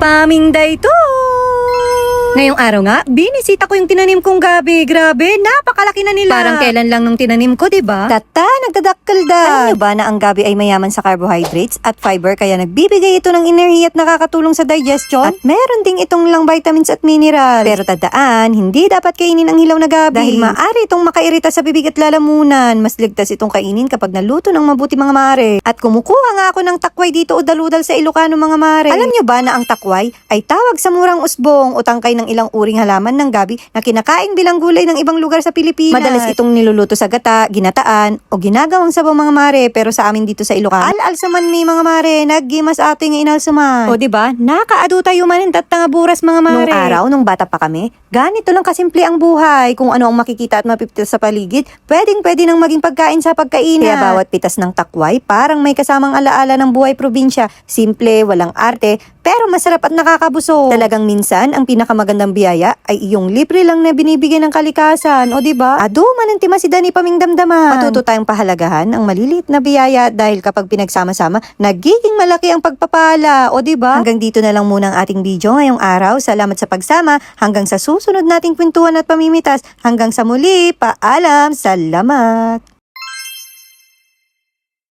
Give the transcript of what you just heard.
Paminday to! Ngayong araw nga, binisita ko yung tinanim kong gabi. Grabe, napakalaki na nila. Parang kailan lang nung tinanim ko, diba? Tata, nagdadakkel da. Alam nyo ba na ang gabi ay mayaman sa carbohydrates at fiber kaya nagbibigay ito ng enerhiya at nakakatulong sa digestion? At meron ding itong lang vitamins at minerals. Pero tandaan, hindi dapat kainin ang hilaw na gabi. Dahil maaari itong makairita sa bibig at lalamunan. Mas ligtas itong kainin kapag naluto ng mabuti mga mare. At kumukuha nga ako ng takway dito o daludal sa Ilocano mga mare. Alam nyo ba na ang takway ay tawag sa murang usbong o tangkay ng ilang uring halaman ng gabi na kinakain bilang gulay ng ibang lugar sa Pilipinas. Madalas itong niluluto sa gata, ginataan, o ginagawang sabaw mga mare. Pero sa amin dito sa Ilocano, al-alsaman mi mga mare, naggimas ating inalsaman. O diba, nakaado tayo manin tatanga buras mga mare. Nung araw, nung bata pa kami, ganito lang kasimple ang buhay. Kung ano ang makikita at mapipitas sa paligid, pwedeng-pwede nang maging pagkain sa pagkainan. Kaya bawat pitas ng takway, parang may kasamang alaala ng buhay probinsya. Simple, walang arte, pero masarap at nakakabusog. Talagang minsan, ang pinakamagandang biyaya ay iyong libre lang na binibigay ng kalikasan. O diba? Ado, manantima si Dani pamingdamdaman. Matuto tayong pahalagahan ang maliliit na biyaya dahil kapag pinagsama-sama, nagiging malaki ang pagpapala. O diba? Hanggang dito na lang muna ang ating video ngayong araw. Salamat sa pagsama. Hanggang sa susunod nating kwentuhan at pamimitas. Hanggang sa muli. Paalam. Salamat.